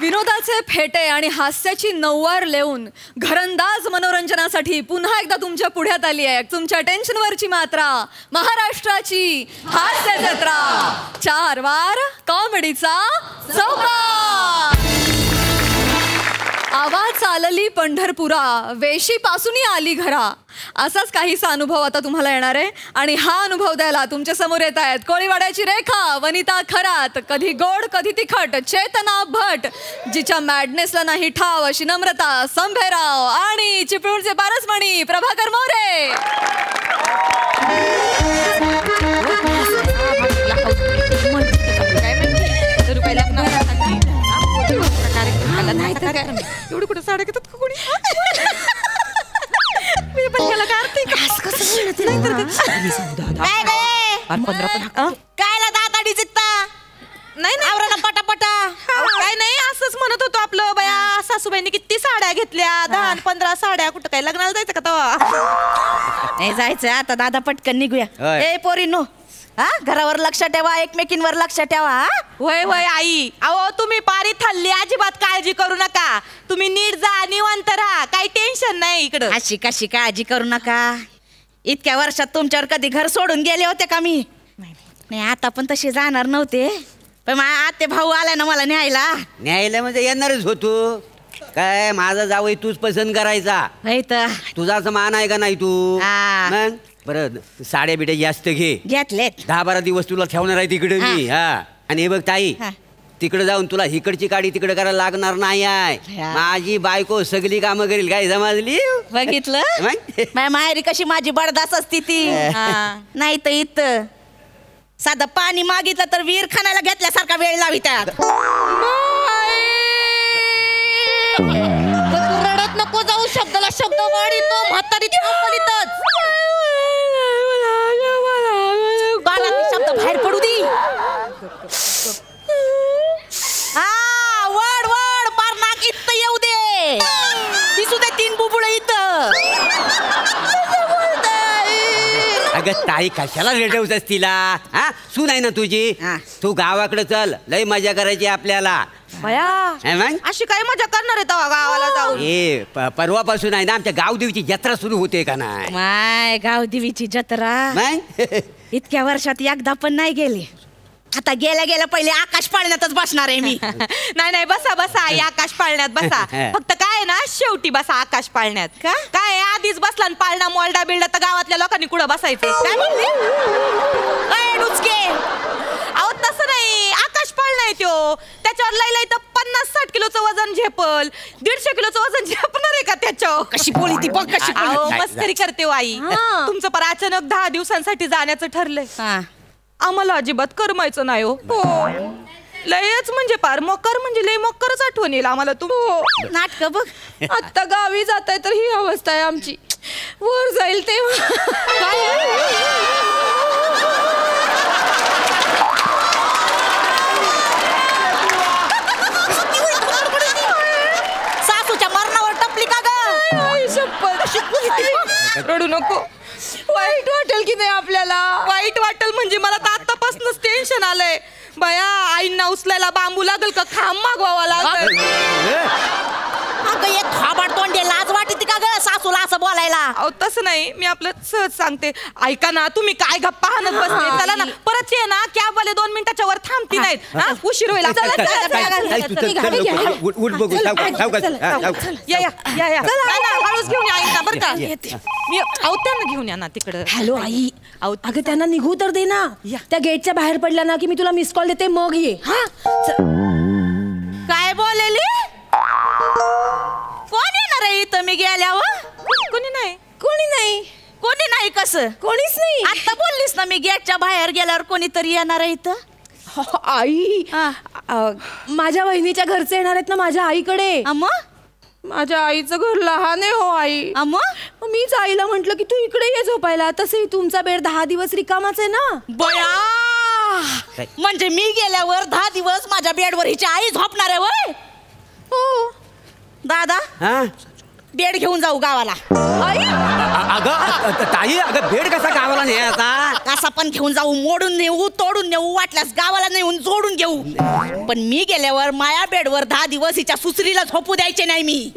विनोदाचे फेटे आणि हास्याची नऊवार लेऊन घरंदाज मनोरंजनासाठी पुन्हा एकदा तुमच्या पुढ्यात आली आहे तुमच्या टेन्शनवरची मात्रा, महाराष्ट्राची हास्य जत्रा. 4 वार कॉमेडीचा चौकार. आवाज चालली पंढरपुरा, वेशीपासूनही आली घरा. असाच काहीसा अनुभव आता तुम्हाला येणार आहे. आणि हा अनुभव द्यायला तुमच्या समोर येत आहेत कोळीवाड्याची रेखा, वनिता खरात, कधी गोड कधी तिखट चेतना भट, जिच्या मॅडनेसला नाही ठाव अशी नम्रता संभेराव, आणि चिपळूणचे पारसमणी प्रभाकर मोरे. एवढी कुठे साड्या घेतात का कोणी? मी पण त्याला कायला दाताडी जिंकता नाही आवराला पटापटा. काय नाही असंच म्हणत होतो आपलं बया सासूबाईंनी किती साड्या घेतल्या 10-15 साड्या. कुठं काय लग्नाला जायचं का तेव्हा? नाही जायचं आता दादा पटकन निघूया. ए पोरीनो हा घरावर लक्ष ठेवा, एकमेकींवर लक्ष ठेवा. वय वय आई अहो तुम्ही पारी थाल्ली अजिबात काळजी करू नका. तुम्ही नीट जा निवांत राहा काही टेन्शन नाही इकडं. अशी कशी काळजी करू नका. इतक्या वर्षात तुमच्यावर कधी घर सोडून गेले होते का मी? नाही आता पण तसे जाणार नव्हते पण आते भाऊ आला ना मला न्यायला. न्यायला म्हणजे येणारच होतो काय. माझा जावई तूच पसंत करायचा तुझा असं मान आहे का नाही तू? मग बरं साड्या बिड्या जास्त घे. घेतलेत 10-12 दिवस तुला ठेवणार आहे तिकडे मी. हा आणि हे बघ ताई तिकडे जाऊन तुला हिकडची काडी तिकडे करायला लागणार नाही आहे. माझी बायको सगळी कामं करेल. काय समजली? बघितलं माहेरी कशी माझी बडदास असती ती. नाही तर इथं साधं पाणी मागितलं तर विहीर खाण्याला घेतल्यासारखा वेळ लावितात. रडत नको जाऊ शब्दाला शब्द वाढीतो म्हातारी शब्द बाहेर पडू दे. हा वड वड पार नाक इथं येऊ दे. दिसू दे 3 बुबुळ इथं. अगं ताई कशाला रेटवतेस तिला? हा सून आहे ना तुझी. तू गावाकडे चल लय मजा करायची आपल्याला. अशी काय मजा करणार आहे तेव्हा गावाला जाऊ? ए परवापासून आहे ना आमच्या गावदेवीची जत्रा सुरू होते का नाही? माय गावदेवीची जत्रा इतक्या वर्षात एकदा पण नाही गेले. आता गेल्या गेल्या पहिले आकाश पाळण्यातच बसणार आहे मी. नाही नाही बसा बसा आई आकाश पाळण्यात बसा. फक्त काय ना शेवटी बसा आकाश पाळण्यात. काय आधीच बसला पाळणा मोलडा बिल्डा तर गावातल्या लोकांनी कुठं बसायचं? काय डुचके अहो तसं नाही. आकाश पाळणा आहे तो त्याच्यावर लय तर 50-60 किलोचं वजन झेपल. 150 किलोचं वजन झेपणार आहे का त्याच्यावर? कशी बोली ती बघ कशी. मस्करी करते हो आई. तुमचं पर अचानक 10 दिवसांसाठी जाण्याचं ठरलंय. आम्हाला अजिबात करमायचं नाही हो. लयच म्हणजे पार मकर म्हणजे लय मकरच आठवण येईल आम्हाला. तू नाटक बघ आता गावी जात आहे तर ही अवस्था आहे आमची. वर जाईल तेव्हा सासूच्या मरणावर टपली का ग? शपथ रडू नको. वाईट वाटेल की नाही आपल्याला? वाईट वाटेल म्हणजे मला तर आतापासूनच टेन्शन आलंय बाया. आईंना उचलायला बांबू लागल का खांब मागवावा लागल? अगं एक खाबाड तोंडे लाज वाटते का ग सासूला असं बोलायला? अहो तसं नाही मी आपलं सहज सांगते. ऐका ना तुम्ही काय गप्पा हाणत बसते. चला ना परत ये ना कॅब वाले 2 मिनिटाच्या वर थांबती नाहीत. उशीर होईल. हळूच घेऊन या आईंना बरं का. मी अहो त्यांना घेऊन या ना तिकडं. हॅलो आई अगं त्यांना निघू तर दे ना. त्या गेटच्या बाहेर पडल्या ना की मी तुला मिस कॉल देते मग ये. काय बोललेली? कोण येणार आहे इथं मी गेल्यावर? कोणी नाही. कोणी नाही. कोणी नाही कसं? कोणीच नाही. आता बोललीस ना मी गेटच्या बाहेर गेल्यावर कोणीतरी येणार आहे इथं. आई माझ्या वहिनीच्या घरचे येणार आहेत ना माझ्या आईकडे. माझ्या आईचं घर लहान आहे हो आई. मीच आईला म्हंटल की तू इकडे ये झोपायला. तसंही तुमचा बेड 10 दिवस रिकामाच आहे ना. बया म्हणजे मी गेल्यावर 10 दिवस माझ्या बेडवर हिची आई झोपणार आहे वय? हो दादा बेड घेऊन जाऊ गावाला. अगं ताई, अगं बेड कसा गावाला नाही आता? कसा पण घेऊन जाऊ, मोडून नेऊ, तोडून नेऊ, वाटल्यास गावाला नेऊन जोडून घेऊ. पण मी गेल्यावर माया बेडवर 10 दिवस हिच्या सुसरीला झोपू द्यायचे नाही मी.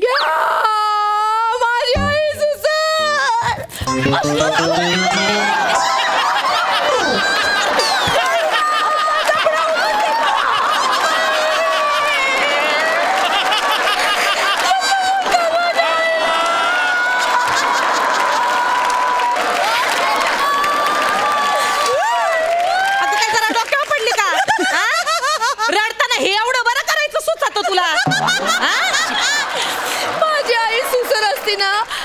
माझी आई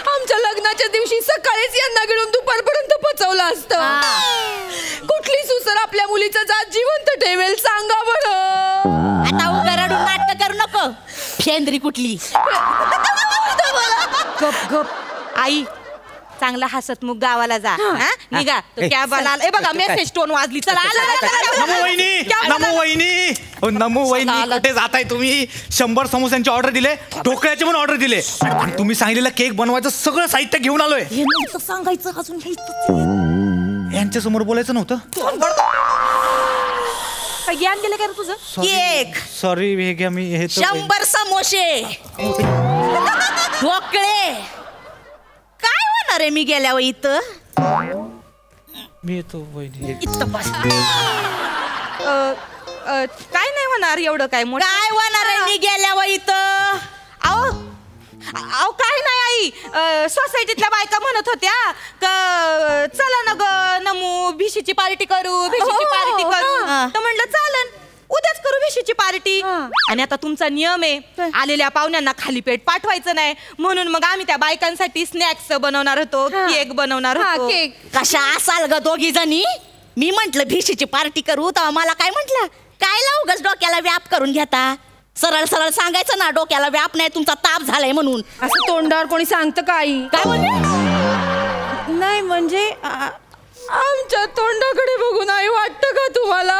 आमच्या लग्नाच्या दिवशी सकाळीच यांना गिळून दुपारपर्यंत पचवलं असतं. कुठली सुसर आपल्या मुलीचं जात जिवंत ठेवेल सांगा बरं. आता उगा रडून नाटक करू नको. फेंद्री कुठली. गप गप आई, चांगला हसतमुख गावाला जा. निघा. तो कॅबवाला ए बघा, मेसेज टोन वाजली. चला. नमो वहिनी, नमो वहिनी. नमो वहिनी, कुठे जाताय तुम्ही? 100 समोस्यांची ऑर्डर दिले, ढोकळ्याचे पण ऑर्डर दिले, आणि तुम्ही सांगितलेलं केक बनवायचं सगळं साहित्य घेऊन आलोय. हे नव्हतं सांगायचं अजून. यांच्या समोर बोलायचं नव्हतं. ज्ञान गेलं काय तुझं? केक. सॉरी, हे घ्या. मी हे 100 समोसे, ढोकळे. काय होणार आहे मी गेल्यावर इथं? मी येतो वहिनी. इथं बस. काय नाही होणार एवढं. काय होणार आहे मी गेल्यावर इथं? अहो काय नाही आई. सोसायटीतल्या बायका म्हणत होत्या का चला ना ग नमू, भिशीची पार्टी करू, भिशीची पार्टी करू. तर म्हणलं चालन, उद्याच करू भिशीची पार्टी. आणि आता तुमचा नियम आहे, आलेल्या पाहुण्यांना खाली पेट पाठवायचं नाही, म्हणून मग आम्ही त्या बायकांसाठी स्नॅक्स बनवणार होतो, केक बनवणार होतो. कशा असाल ग दोघी जणी? मी म्हंटल भिशीची पार्टी करू, तर मला काय म्हंटल, काय उगाच डोक्याला व्याप करून घेता? सरळ सरळ सांगायचं ना, डोक्याला व्याप नाही, तुमचा ताप झालाय म्हणून. असं तोंडावर कोणी सांगतं का आई? काय म्हणले? नाही म्हणजे आमच्या तोंडाकडे बघून आई वाटतं का तुम्हाला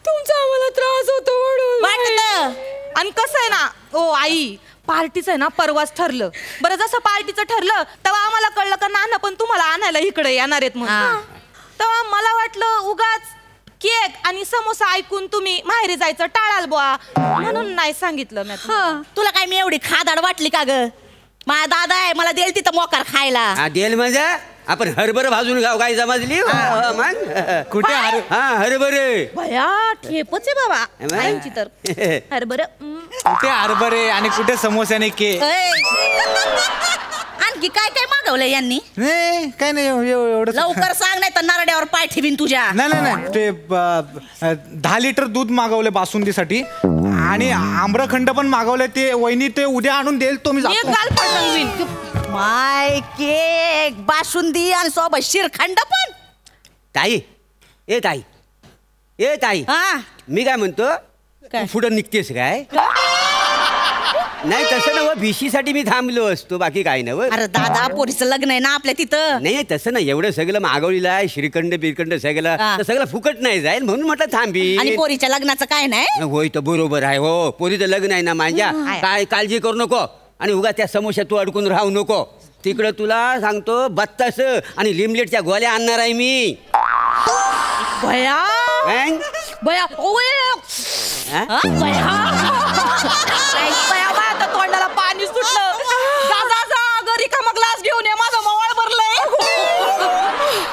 तुमचा आम्हाला त्रास होतो म्हणून? वाटतं. आणि कसं आहे ना ओ आई, पार्टीचं आहे ना परवाच ठरलं. बरं, जसं पार्टीचं ठरलं तेव्हा आम्हाला कळलं का नाना पण तुम्हाला आणायला इकडे येणार आहेत म्हणून. तेव्हा मला वाटलं उगाच केक आणि समोसा ऐकून तुम्ही माहेरी जायचं टाळाल बुवा, म्हणून नाही सांगितलं मी. तुला काय मी एवढी खादाड वाटली का ग? माझा दादा आहे, मला देईल तिथं मोकार खायला. देईल म्हणजे आपण हरभर भाजून गाव काय समजली? मग कुठे? हरभरे. भया ठेपच आहे बाबा आईची तर. हरभर कुठे हरभरे आणि कुठे समोस्याने केक? आणखी काय काय मागवलंय यांनी? नाही काय नाही, एवढं. लवकर सांग, नाही तर नारड्यावर पाय ठेवीन तुझ्या. नाही ते 10 लिटर दूध मागवले बासुंदीसाठी, आणि आम्रखंड पण मागवले. ते वहिनी ते उद्या आणून देईल. तो मी माय केक, बासुंदी आणि सोबत शिरखंड पण. ताई, ए ताई, ए ताई, मी काय म्हणतो, पुढं निघतेस काय? नाही तसं नव, भिशीसाठी मी थांबलो असतो, बाकी काय नव. अरे दादा, पोरीचं लग्न आहे ना आपल्या तिथं. नाही तसं नाही, एवढं सगळं मागवलेलं आहे, श्रीखंड बिरखंड सगळं, सगळं फुकट नाही जाईल म्हणून म्हटलं थांबी. आणि पोरीच्या लग्नाचं काय नाही? होय तर बरोबर आहे. हो, पोरीचं लग्न आहे ना माझ्या, काय काळजी करू नको. आणि उगा त्या समोश्यात तू अडकून राहू नको. तिकडं तुला सांगतो 32 आणि लिमलेटच्या गोळ्या आणणार आहे मी. भया भया आता तोंडाला पाणी सुटलं. घरी का मग ग्लास घेऊन ये, माझं मवाळ भरलंय.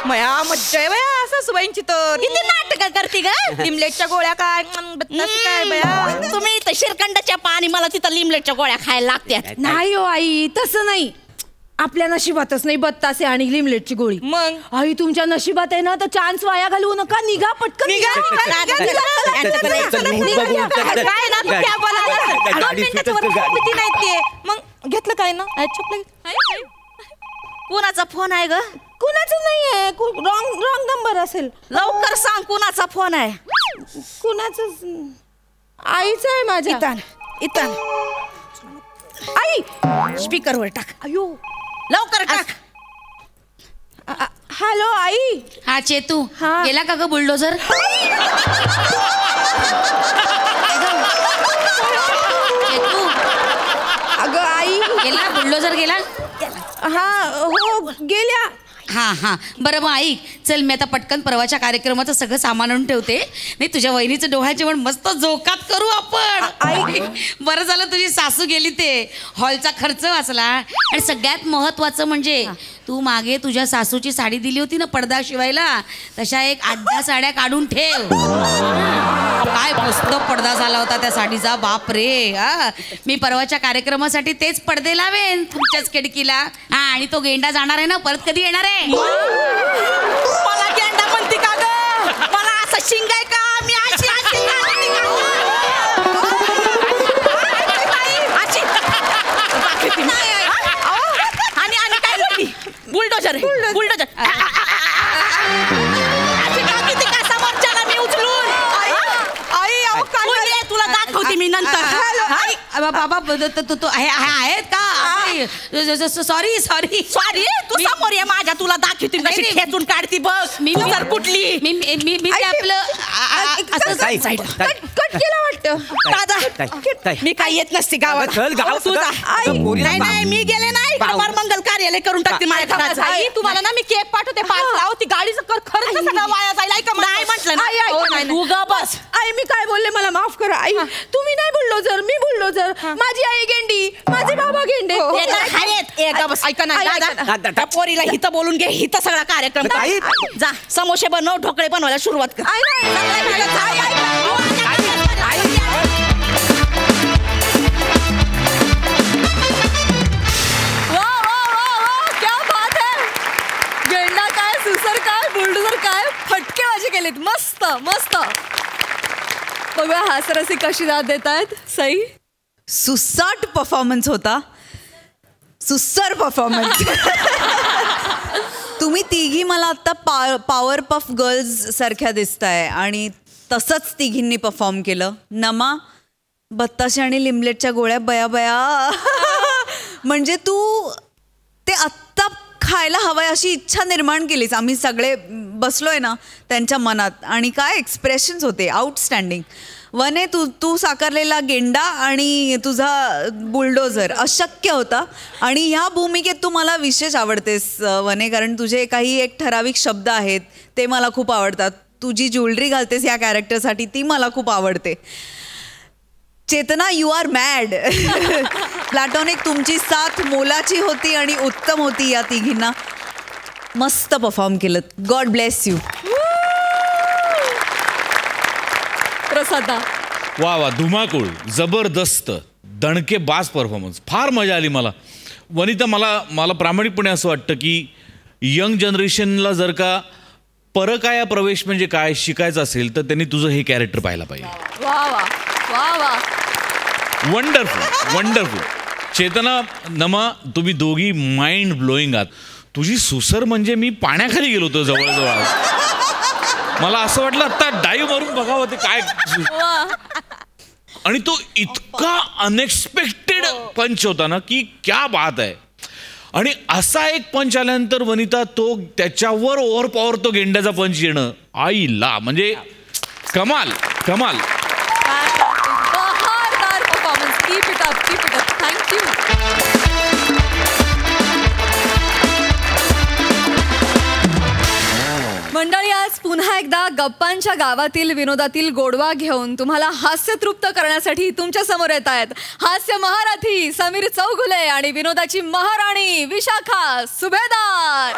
मया मज्जा आहे बया सासूबाईंची तर. किती नाटक करते ग? लिमलेटच्या गोळ्या काय काय बया? तुम्ही इथं शिरखंडाच्या पाणी, मला तिथं लिमलेटच्या गोळ्या खायला लागतात. नाही हो आई, तसं नाही. आपल्या नशिबातच नाही बत्तासे आणि लिमलेटची गोळी. मग आई तुमच्या नशिबात आहे ना, तर चान्स वाया घालवू नका. निघा पटकन. मग घेतलं काय ना? कोणाचा फोन आहे ग? कुणाचं नाही आहे, रॉंग नंबर असेल. लवकर सांग कोणाचा फोन आहे. कुणाचं? आईचा आहे माझ्या. इथं आई स्पीकरवर टाक. अयो लवकर टाक. हॅलो आई. हा चेतू, गेला का ग बुलडोझर? अगं आई गेला बुलडोझर गेला. हा हो गेल्या. हा बरं मग ऐक, चल मी आता पटकन परवाच्या कार्यक्रमाचं सगळं सामान आणून ठेवते. नाही तुझ्या वहिनीचं डोहायचे पण मस्त जोकात करू आपण. बरं झालं तुझी सासू गेली, ते हॉलचा खर्च वाचला. आणि सगळ्यात महत्वाचं म्हणजे तू मागे तुझ्या सासूची साडी दिली होती ना पडदा शिवायला, तशा एक 8-10 साड्या काढून ठेव. काय मस्त पडदा झाला होता त्या साडीचा, बाप रे. मी परवाच्या कार्यक्रमासाठी तेच पडदे लावेन तुमच्याच खिडकीला. हा आणि तो गेंडा जाणार आहे ना, परत कधी येणार आहे? मला गेंडा म्हणते का ग? मला असं शिंगाय का? मी अशी आणि काय म्हणती? बुलडोजर बुलडोजर समोरच्याला मी उचलून तुला दाखवते मी नंतर. बाबा तो आहेत का? सॉरी सॉरी सॉरी तू समोर ये माझ्या, तुला दाखवते कशी खेचून काढती बघ. मी तर कुठली मी आपलं कट केलं वाटतं. दादा मी काय येत नसते गावात. नाही नाही मी गेले नाही, मंगल कार्यालय करून टाकते माझ्या घरात. तुम्हाला ना मी केक पाठवते 5 लाव, ती गाडीचं खर्च सगळं वाया जाईल. ऐका नाही म्हटलं ना तू ग बस. आई मी काय बोलले मला माफ करा. आई तुम्ही नाही बुलडोझर, मी बुलडोझर. माझी आई गेंडी, माझे बाबा गेंडे. ऐका ना दादा, पोरीला हिथं बोलून घे, हिथं सगळा कार्यक्रम जा. समोसे बनव, ढोकळे बनवायला सुरुवात कर. केलीत मस्त मस्त. बघूया हास्यरसिक कशी दाद देत आहेत. सई सुसाट परफॉर्मन्स होता, सुस्सर परफॉर्मन्स. तुम्ही तिघी मला आता पॉवर पफ गर्ल्स सारख्या दिसताय आणि तसंच तिघींनी परफॉर्म केलं. नमा बत्ताशे आणि लिमलेटच्या गोळ्या बया बया. म्हणजे तू ते आत्ता खायला हवंय अशी इच्छा निर्माण केलीस. आम्ही सगळे बसलोय ना त्यांच्या मनात, आणि काय एक्सप्रेशन्स होते, आउटस्टँडिंग. वने तू साकारलेला गेंडा आणि तुझा बुलडोझर अशक्य होता. आणि ह्या भूमिकेत तू मला विशेष आवडतेस वने, कारण तुझे काही एक ठराविक शब्द आहेत ते मला खूप आवडतात. तुझी ज्वेलरी घालतेस या कॅरेक्टरसाठी ती मला खूप आवडते. चेतना यू आर मॅड. प्लॅटॉनिक तुमची साथ मोलाची होती आणि उत्तम होती. या तिघींना मस्त परफॉर्म केलं. God bless you. प्रसादा वा वा धुमाकूळ, जबरदस्त, दणकेबाज परफॉर्मन्स, फार मजा आली मला. वनिता मला प्रामाणिकपणे असं वाटतं की यंग जनरेशनला जर का परकाया प्रवेश म्हणजे काय शिकायचं असेल तर त्यांनी तुझं हे कॅरेक्टर पाहायला पाहिजे. वा वा वा वा, वंडरफुल वंडरफुल. चेतना, नमा, तुम्ही दोघी माइंड ब्लोईंग आहात. तुझी सुसर म्हणजे मी पाण्याखाली गेलो होतो जवळजवळ. मला असं वाटलं आता डाईव्ह मारून बघावं ते काय. आणि तो इतका अनएक्सपेक्टेड पंच होता ना की क्या बात आहे. आणि असा एक पंच आल्यानंतर वनिता तो त्याच्यावर ओव्हर पॉवर तो गेंड्याचा पंच येणं आईला म्हणजे कमाल कमाल. बहारदार performance. Keep it up, keep it up. Thank you. मंडळी, आज पुन्हा एकदा गप्पांच्या गावातील विनोदातील गोडवा घेऊन तुम्हाला हास्यतृप्त करण्यासाठी तुमच्या समोर येत आहेत हास्य महारथी समीर चौगुले आणि विनोदाची महाराणी विशाखा सुभेदार.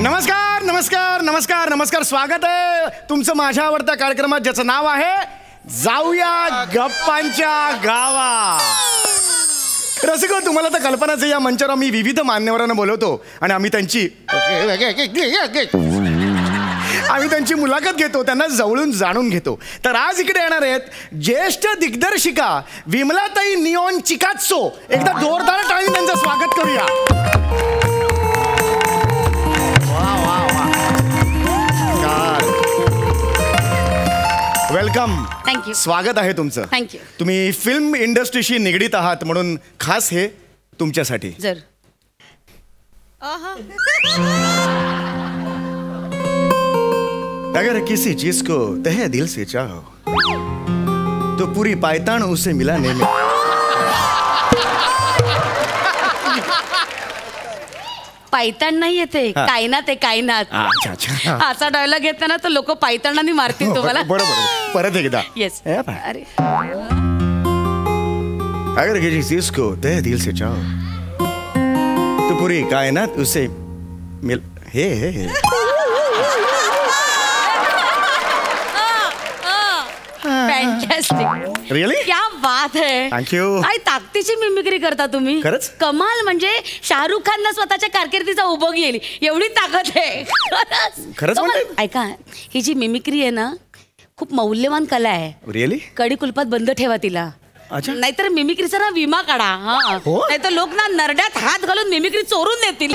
नमस्कार नमस्कार नमस्कार नमस्कार. स्वागत आहे तुमचं माझ्या आवडत्या कार्यक्रमात ज्याचं नाव आहे जाऊया गप्पांच्या गावा. रसिको, तुम्हाला तर कल्पनाच आहे, या मंचावर मी विविध मान्यवरांना बोलवतो आणि आम्ही त्यांची मुलाखत घेतो, त्यांना जवळून जाणून घेतो. तर आज इकडे येणार आहेत ज्येष्ठ दिग्दर्शिका विमलाताई निऑन चिकात्सो. एकदा जोरदार टाळी त्यांचं स्वागत करूया. वेलकम. थँक्यू. स्वागत आहे तुमचं. थँक्यू. तुम्ही फिल्म इंडस्ट्रीशी निगडीत आहात म्हणून खास हे तुमच्यासाठी. जर अगर किसी चीज को तहे दिल से चाहो तो पूरी पायतान उसे मिलाने में पायतान नाही येते कायनात आहे कायनात. अच्छा अच्छा असा डायलॉग घेताना तर लोक पायतानाने मारतील तुम्हाला. बरोबर परत एकदा. येस. हे पहा. अरे अगर किसी चीज को तहे दिल से चाहो तो पूरी कायनात उसे मिल हे फॅन्टॅस्टिक. रिअली क्या बात है. थँक्यू. काय ताकदीची मिमिक्री करता तुम्ही. खरंच? कमाल. म्हणजे शाहरुख खानला स्वतःच्या कारकिर्दीचा उभं येईल एवढी ताकद आहे. खरंच कमाल. म्हणताय? ऐका ही जी मिमिक्री आहे ना खूप मौल्यवान कला आहे. रिअली कडी कुलपात बंद ठेवा तिला. अच्छा. नाहीतर मिमिक्रीचा ना विमा काढा. हा हो? नाहीतर लोक ना नरड्यात हात घालून मिमिक्री चोरून नेतील.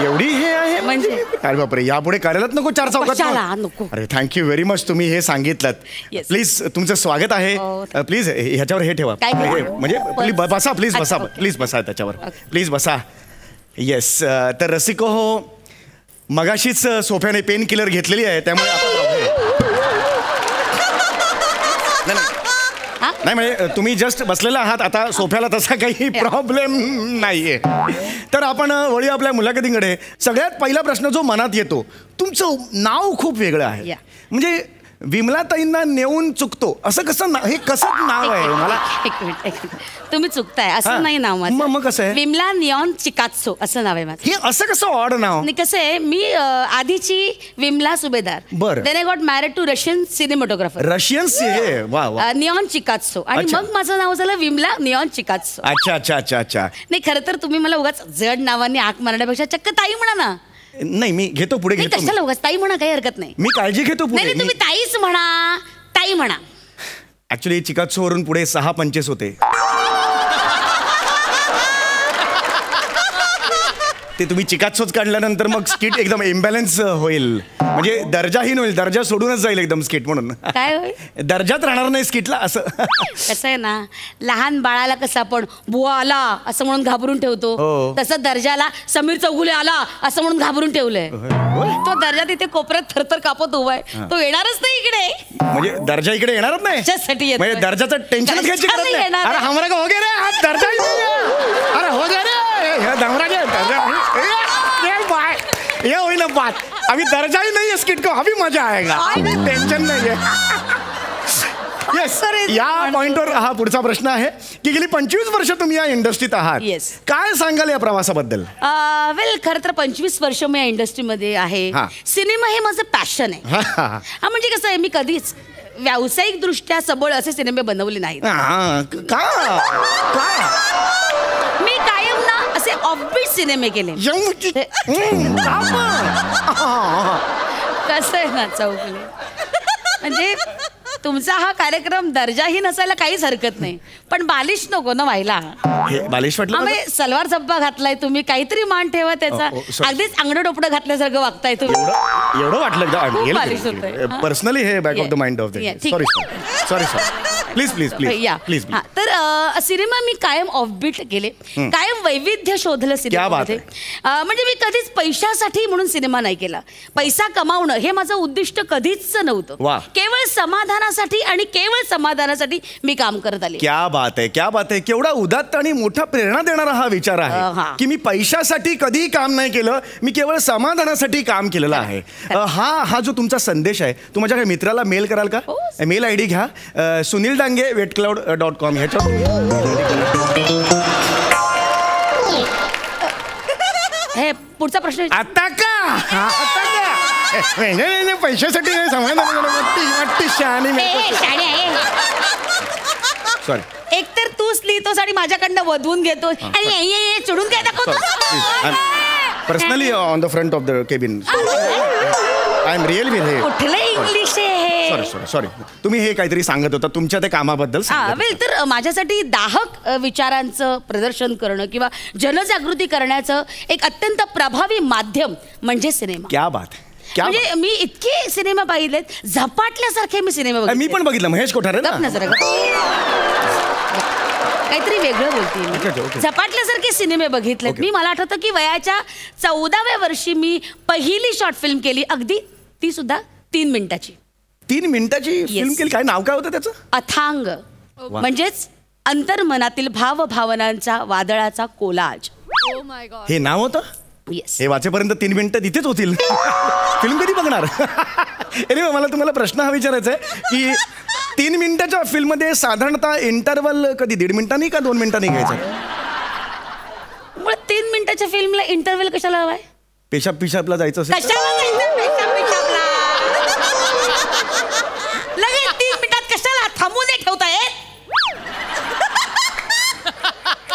एवढी हे आहे म्हणजे? अरे बापरे यापुढे करायलाच नको चार चौकात कशाला मग? नको. अरे थँक्यू व्हेरी मच तुम्ही हे सांगितलं. Yes. प्लीज तुमचं स्वागत आहे. हो. प्लीज ह्याच्यावर हे ठेवा. काय हे, करू? म्हणजे प्लीज बसा प्लीज बसा अच्छा, okay. प्लीज बसा त्याच्यावर प्लीज बसा. येस तर रसिको हो मगाशीच सोफ्याने पेन किलर घेतलेली आहे त्यामुळे नाही, नाही. नाही म्हणजे तुम्ही जस्ट बसलेला आहात आता सोफ्याला तसा काही प्रॉब्लेम नाहीये. तर आपण वळी आपल्या मुलाखतीकडे. सगळ्यात पहिला प्रश्न जो मनात येतो तुमचं नाव खूप वेगळं आहे. Yeah. म्हणजे विमलाताईंना नेऊन चुकतो असं कसं हे कसं नाव आहे मला? एक मिनिट तुम्ही चुकताय. हा. असं नाही नाव माझं. मग कसं आहे? विमला निऑन चिकात्सो असं नाव आहे माझं. हे असं कसं ऑड नाव? आणि कसं आहे मी आधीची विमला सुभेदार. बरं. Then I got married to Russian cinematographer Russian हे वा वा. निऑन चिकात्सो. आणि अच्छा. मग माझं नाव झालं विमला निऑन चिकात्सो. अच्छा अच्छा अच्छा अच्छा. नाही खरं तर तुम्ही मला उगाच जड नावाने हाक मारण्यापेक्षा चक्क ताई म्हणा ना. नाही मी घेतो पुढे नाही घेतो कशाला उगाच ताई म्हणा काही हरकत नाही. मी काळजी घेतो नाही पुढे. नाही तुम्ही ताईच म्हणा ताई म्हणा. ऍक्च्युली चिकात्सो वरून पुढे 6 पंचेस होते ते तुम्ही चिकात्सोच काढल्यानंतर मग स्किट एकदम इम्बॅलन्स होईल. म्हणजे दर्जाहीन होईल. दर्जा सोडूनच जाईल एकदम स्किट म्हणून. काय होईल? दर्जात राहणार नाही स्किटला असं. कसं आहे ना लहान बाळाला कसं आपण बुवा आला असं म्हणून घाबरून ठेवतो हो. तसं दर्जाला समीर चौगुले आला असं म्हणून घाबरून ठेवलंय. तो दर्जा तिथे कोपऱ्यात थरथर कापत उभा आहे. तो येणारच नाही इकडे. म्हणजे दर्जा इकडे येणारच नाही. त्याच्यासाठी येतोय. म्हणजे दर्जाचं टेन्शनच घ्यायची दर्जा गरज नाही नाही. येणार. अरे हमरा का हो गे रे आज दर्जा ही नाही आहे. अरे हो गे रे हे दमरा गे दर्जा ये बाय ये होई ना बात. अभी दर्जा ही नहीं है स्किट को अभी मजा आएगा. टेन्शन नाही आहे. येस या पॉइंटवर हा पुढचा प्रश्न आहे की गेली 25 वर्ष तुम्ही या इंडस्ट्रीत आहात. Yes. काय सांगाल या प्रवासाबद्दल? वेल खरं तर 25 वर्ष मी या इंडस्ट्रीमध्ये आहे. हा. सिनेमा हे माझं पॅशन आहे. हा म्हणजे कसं आहे मी कधीच व्यावसायिक दृष्ट्या सबळ असे सिनेमे बनवले नाहीत. मी कायम ना असे ऑफबीट सिनेमे केले. कसं आहे ना चौगुले म्हणजे तुमचा हा कार्यक्रम दर्जाहीन असायला काहीच हरकत नाही पण बालिश नको ना व्हायला. बालिश वाटलं मला? आम्ही सलवार झब्बा घातलाय तुम्ही काहीतरी मान ठेवा त्याचा. sorry. अगदीच अंगडं डोपडं घातल्यासारखं वागताय तुम्ही. एवढं खूप बालिश होतंय. पर्सनली हे back of the mind of the Yeah, ठीक. सॉरी प्लीज प्लीज प्लीज या प्लीज हा, तर सिनेमा मी कायम ऑफबीट केले. कायम वैविध्य शोधलं सिनेमामध्ये. म्हणजे मी कधीच पैशासाठी म्हणून सिनेमा नाही केला. पैसा कमावणं हे माझं उद्दिष्ट कधीच नव्हतं. वा. केवळ समाधानासाठी आणि केवळ समाधानासाठी मी काम करत आले. क्या बात आहे क्या बात आहे. केवढा उदात्त आणि मोठा प्रेरणा देणारा हा विचार हा. आहे की मी पैशासाठी कधीही काम नाही केलं. मी केवळ समाधानासाठी काम केलेलं आहे. हा जो तुमचा संदेश आहे तो माझ्या मित्राला मेल कराल का? हो. मेल ID घ्या sunildange@wetcloud.com ह्याच्यावर. हे पुढचा प्रश्न आता का नाही पैशासाठी नाही समाधान. सॉरी एक तर तूच लिहितोस आणि माझ्याकडनं वधवून घेतो आणि चिडून काय दाखवतो. Personally on the front of the cabin I am real with हे. कुठलं इंग्लिश आहे? सॉरी तुम्ही हे काहीतरी सांगत होता तुमच्या त्या कामाबद्दल. वेल तर माझ्यासाठी दाहक विचारांचं प्रदर्शन करणं किंवा जनजागृती करण्याचं एक अत्यंत प्रभावी माध्यम म्हणजे सिनेमा. क्या बात म्हणजे मी इतके सिनेमा पाहिलेत झपाटल्यासारखे मी सिनेमा मी पण बघितलं. महेश कोठारे ना. गप ना जरा गप. काहीतरी वेगळं बोलते okay. मी. झपाटल्यासारखे सिनेमे बघितलेत मी. मला आठवतं की वयाच्या 14व्या वर्षी मी पहिली शॉर्ट फिल्म केली, अगदी ती सुद्धा 3 मिनिटाची. 3 मिनिटाची फिल्म केली? काय नाव काय होतं त्याचं? अथांग, म्हणजेच अंतर्मनातील भावभावनांचा वादळाचा कोलाज. Oh my God. हे नाव होतं? येस. हे वाचेपर्यंत 3 मिनिटं तिथेच होतील. फिल्म कधी बघणार? एनिवे मला तुम्हाला प्रश्न हा विचारायचा आहे की 3 मिनिटाच्या फिल्ममध्ये साधारणतः इंटरव्हल कधी 1.5 मिनिटांनी का 2 मिनिटांनी घ्यायचा? मग 3 मिनिटाच्या फिल्मला इंटरव्हल कशाला हवाय? पेशाब पिशाबला जायचं असेल कशाला जायचं पेशाब-पिशाबला? लगेच 3 मिनिटात कशाला थांबून नाही ठेवताय?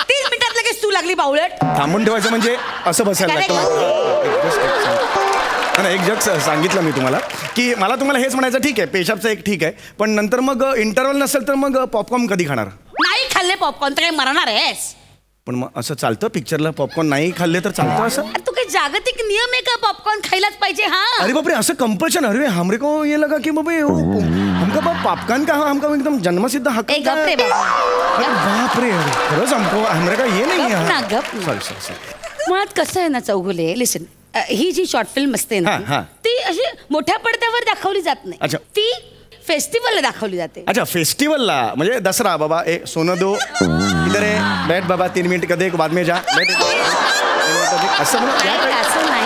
3 मिनिटात लगेच तू लागली बावळट. थांबून ठेवायचं म्हणजे असं बसायला लागतं. एक जग सांगितलं मी तुम्हाला की मला तुम्हाला हेच म्हणायचं, ठीक आहे पेशाबचं एक ठीक आहे, पण नंतर मग इंटरव्हल नसेल तर मग पॉपकॉर्न कधी खाणार? नाही खाल्ले पॉपकॉर्न तर काही मरणार आहेस? पण मग असं चालतं पिक्चरला पॉपकॉर्न नाही खाल्ले तर चालतं असं? अरे तू काही जागतिक नियम आहे का पॉपकॉर्न खायलाच पाहिजे? हा अरे बापरे असं कंपल्शन? अरे हमरे को ये लगा कि बाबा हमका पॉपकॉर्न का हमका एकदम जन्मसिद्ध हक्क. ए गप रे बाबा. अरे बापरे खरंच हमरे का ये नाही गप ना, गप ना. Sorry sorry sorry. मुळात कसं आहे ना चौगुले, लिसन, ही जी शॉर्ट फिल्म असते ना हा. ती अशी मोठ्या पडद्यावर दाखवली जात नाही. अच्छा. ती फेस्टिवलला दाखवली जाते. अच्छा फेस्टिवलला, म्हणजे दसरा बाबा ए सोनं दो इधर है बैठ बाबा 3 मिनट कदे बाद में जा बैठ असं नाही, असं नाही.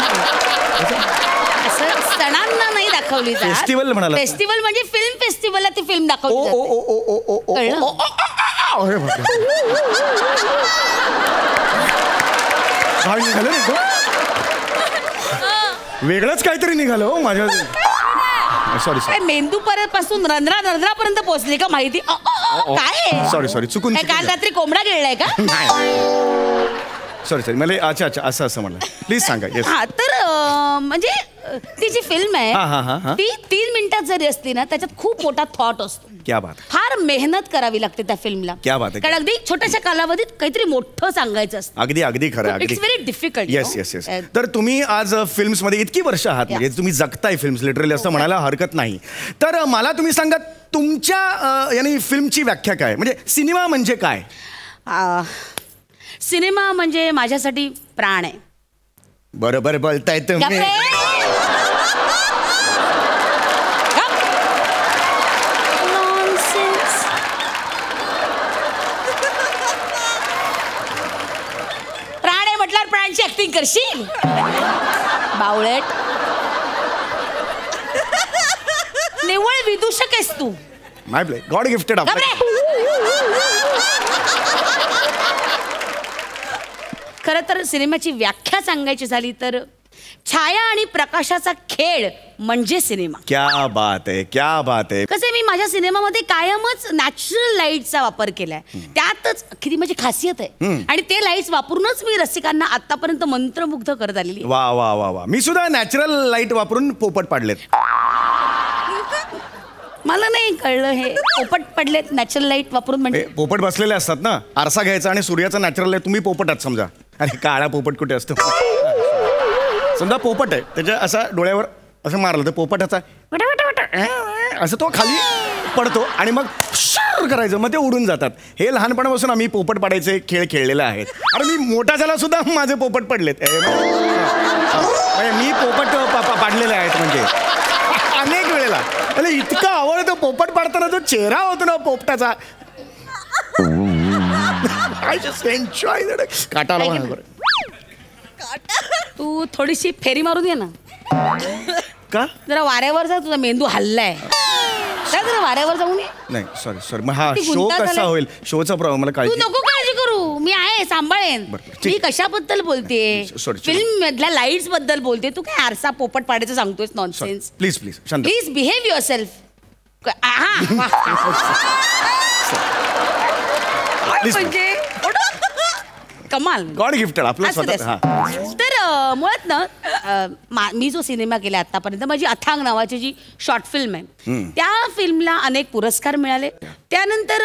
असं सणांना नाही दाखवली जात. फेस्टिवल म्हणाला. फेस्टिवल म्हणजे फिल्म फेस्टिवलला ती फिल्म दाखवली जाते. कळलं? अरे बापरे काय निघालं रे तो? वेगळंच काहीतरी निघालं हो माझ्या. सॉरी काय मेंदू पासून रंध्रापर्यंत पोहोचली का माहिती? काय सॉरी चुकून काय काल रात्री कोंबडा गिळलाय का? सॉरी मला अच्छा असं म्हणलं. प्लीज सांगा. येस. हा तर म्हणजे ती जी फिल्म हा. आहे ती 3 मिनिटात जरी असली ना त्याच्यात खूप मोठा थॉट असतो. क्या बात. फार मेहनत करावी लागते त्या फिल्मला. क्या बात आहे. कारण अगदी छोट्याशा कालावधीत काहीतरी मोठं सांगायचं असतं. अगदी खरं. It's very difficult. येस. तर तुम्ही आज फिल्म्स मध्ये इतकी वर्ष आहात, म्हणजे तुम्ही जगताय फिल्म्स लिटरली असं म्हणायला हरकत नाही. तर मला तुम्ही सांगा तुमच्या यानी फिल्मची व्याख्या काय, म्हणजे सिनेमा म्हणजे काय? सिनेमा म्हणजे माझ्यासाठी प्राण आहे. बरोबर बोलताय तुम्ही. प्राण आहे म्हटल्यावर प्राणची ऍक्टिंग करशील बावळट. निव्वळ विदूषक आहेस तू. माय प्ले गॉड गिफ्टेड. खरं तर सिनेमाची व्याख्या सांगायची झाली तर छाया आणि प्रकाशाचा खेळ म्हणजे सिनेमा. क्या बात आहे. कसं मी माझ्या सिनेमामध्ये कायमच नॅचरल लाईटचा वापर केलाय. त्यातच किती माझी खासियत आहे. आणि ते लाईट्स वापरूनच मी रसिकांना आतापर्यंत मंत्रमुग्ध करत आलेली. वा. मी सुद्धा नॅचरल लाईट वापरून पोपट पाडलेत. मला नाही कळलं हे पोपट पडलेत नॅचरल लाईट वापरून म्हणजे. पोपट बसलेले असतात ना, आरसा घ्यायचा आणि सूर्याचा नॅचरल लाईट. तुम्ही पोपट आहात समजा. अरे काळा पोपट कुठे असतो? समजा पोपट आहे, त्याच्या असा डोळ्यावर असं मारलं तर पोपटाचा असं तो खाली पडतो आणि मग शर करायचं, मग ते उडून जातात. हे लहानपणापासून आम्ही पोपट पाडायचे खेळ खेळलेले आहेत. अरे मी मोठा झाला सुद्धा माझे पोपट पडलेत. मी पोपट पाडलेले आहेत म्हणजे अनेक वेळेला. अरे इतका आवडतो पोपट पाडताना जो चेहरा होतो ना पोपटाचा. I just enjoy that. काटाला तू थोडीशी फेरी मारून ये ना. का? जरा वाऱ्यावर जा, तुझा मेंदू हल्लाय. जरा वाऱ्यावर जाऊन ये. नाही सॉरी मग हा ती शो गुंता कसा झालाय. होईल? शोचा प्रॉब्लेम मला तू काळजी. नको काळजी करू, मी आहे सांभाळेन. बरं, ठीक. मी कशाबद्दल बोलतेय? Sorry. फिल्म मधल्या लाईट्स बद्दल बोलते. तू काय आरसा पोपट पाडायचं सांगतोयस? नॉनसेन्स. प्लीज शांत. Please behave your self. म्हणजे कमाल. गॉड गिफ्टेड आपलं असू दे, स्वतः. असू दे. तर मुळात ना मी जो सिनेमा केला आतापर्यंत, माझी अथांग नावाची जी शॉर्ट फिल्म आहे त्या फिल्मला अनेक पुरस्कार मिळाले. त्यानंतर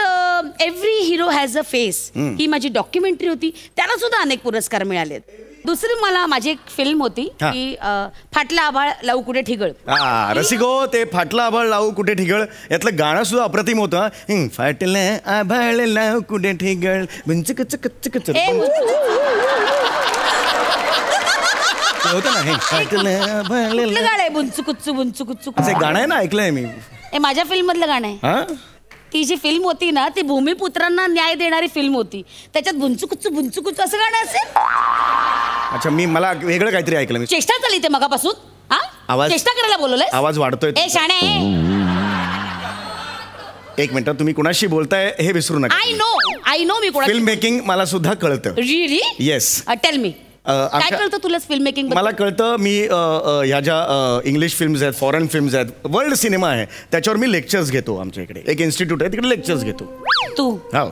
every hero has a face ही माझी डॉक्युमेंटरी होती, त्याला सुद्धा अनेक पुरस्कार मिळाले. दुसरी मला माझी एक फिल्म होती हा. की फाटला आभाळ लावू कुठे ठिगळ. रसिको ते फाटला आभाळ लावू कुठे ठिगळ यातलं गाणं सुद्धा अप्रतिम होतं. फाटलं आभाळ लावू कुठे ठिगळ कच्च कच्च कच्च होतं ना. हे फाटलं आभाळ कुठलं लावू. गाणं आहे बुंचू कुच्चू बुंचू कुच्चू ते गाणं आहे ना, ऐकलंय मी. हे माझ्या फिल्म मधलं गाणं आहे. हा ती जी फिल्म होती ना ती भूमिपुत्रांना न्याय देणारी फिल्म होती. त्याच्यात बुंचू कुच्चू असं गाणं असेल. अच्छा, मला वेगळं काहीतरी ऐकलं मी. चेष्टा चालली ते मगापासून. हा आवाज- चेष्टा करायला बोलवलंय. आवाज वाढतोय. ए शाणे. एक मिनिट, तुम्ही कुणाशी बोलताय हे विसरू नका. आय नो मी कोणा फिल्म मेकिंग मला सुद्धा कळतं. रिअली. येस. टेल मी काय कळतं तुला फिल्म मेकिंग. मला कळतं. मी ह्या ज्या इंग्लिश फिल्म्स आहेत, फॉरेन फिल्म्स आहेत, वर्ल्ड सिनेमा आहे, त्याच्यावर मी लेक्चर्स घेतो. आमच्या इकडे एक इन्स्टिट्यूट आहे, तिकडे लेक्चर्स घेतो. तू हो.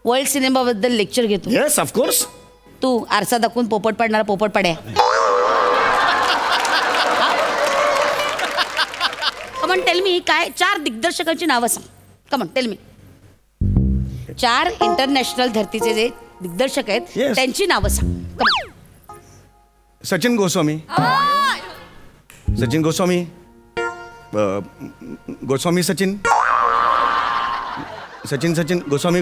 वर्ल्ड सिनेमाबद्दल लेक्चर घेतो. Yes of course. तू आरसा दाखवून पोपट पाडणारा पोपट पाड्या. कमन टेल मी काय 4 दिग्दर्शकांची नावं सांग. कमन टेल मी 4 इंटरनॅशनल धर्तीचे जे दिग्दर्शक आहेत Yes. त्यांची नावं सांग. कमन. सचिन गोस्वामी. सचिन गोस्वामी. गोस्वामी सचिन. सचिन गोस्वामी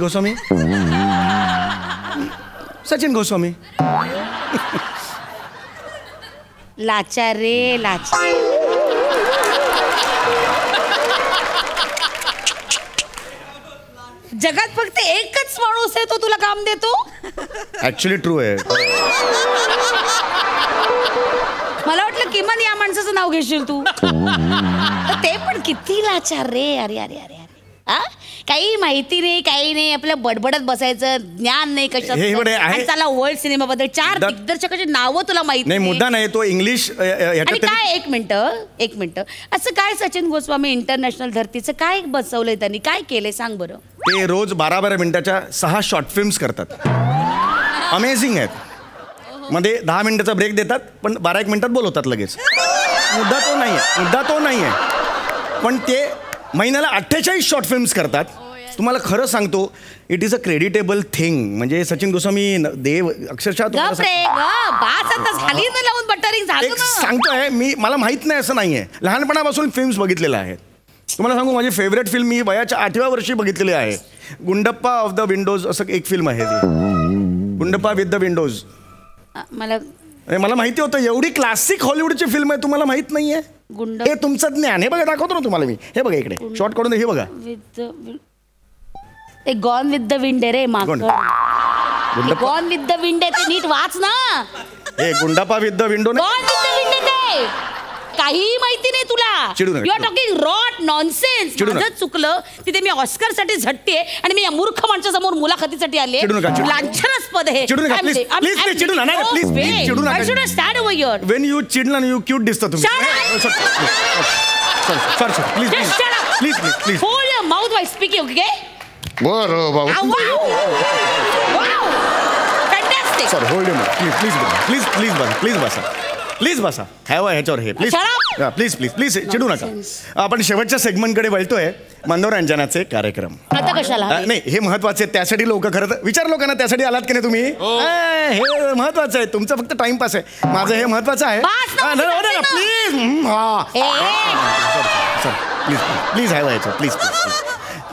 सचिन गोस्वामी. लाचा रे लाचा. जगात फक्त एकच माणूस आहे तो तुला काम देतो. ऍक्च्युली ट्रू आहे. मला वाटलं किमान या माणसाचं नाव घेशील तू. तर ते पण किती लाचार रे. अरे अरे अरे अरे. हा काही माहिती नाही, काही नाही, आपलं बडबडत बसायचं, ज्ञान नाही हे बडे आहे. कशात. चला वर्ल्ड सिनेमाबद्दल 4 दिग्दर्शकाची नावं तुला माहिती नाही, मुद्दा नाही तो इंग्लिश आणि काय. एक मिनिट असं काय सचिन गोस्वामी इंटरनॅशनल धर्तीचं काय बसवलंय त्यांनी, काय केलंय सांग बरं. ते रोज 12-12 मिनिटाच्या 6 शॉर्ट फिल्म्स करतात. अमेझिंग आहेत. मध्ये 10 मिनिटाचा ब्रेक देतात पण 12-1 मिनिटात बोलवतात लगेच. मुद्दा तो नाही आहे पण ते महिन्याला 48 शॉर्ट फिल्म्स करतात. तुम्हाला खरं सांगतो it is a creditable thing. म्हणजे सचिन गोस्वामी देव अक्षरशः सांगतोय मी. मला माहित नाही असं नाहीये. लहानपणापासून फिल्म्स बघितलेल्या आहेत. तुम्हाला सांगू माझी फेवरेट फिल्म मी वयाच्या 8व्या वर्षी बघितलेली आहे. गुंडप्पा ऑफ द विंडोज असं एक फिल्म आहे ती. Gundappa with the Windows. मला माहिती होतं. एवढी क्लासिक हॉलिवूडची फिल्म आहे, तुम्हाला माहित नाहीये. हे तुमचं ज्ञान. हे बघा दाखवतो ना तुम्हाला मी. हे बघा इकडे शॉर्ट काढून हे बघा. गॉन विथ द विंड रे मागं. गॉन विथ द विंड ते नीट वाच ना. हे गुंडापा with the window. Gone with the wind ते काही माहिती नाही तुला. चिडू नका. You are talking rot nonsense. माझं चुकलं. तिथे मी ऑस्कर साठी झटते आणि मी या मूर्ख माणसासमोर मुलाखतीसाठी आले. लांछनास्पद आहे. When you चिडला ना, you cute दिसता तुम्ही. Please. Hold your mouth while speaking, okay? बरं बाबा. Wow. Fantastic. Sorry, hold your mouth. Please बसा. ह्याच्यावर हे प्लीज चिडू नका. आपण शेवटच्या सेगमेंटकडे वळतोय. मनोरंजनाचे कार्यक्रम. आता कशाला. नाही हे महत्वाचे. त्यासाठी लोक खरं तर विचार लोकांना त्यासाठी आलात की नाही तुम्ही. हे महत्वाचं आहे. तुमचं फक्त टाइमपास आहे. माझं हे महत्वाचं आहे. Please please.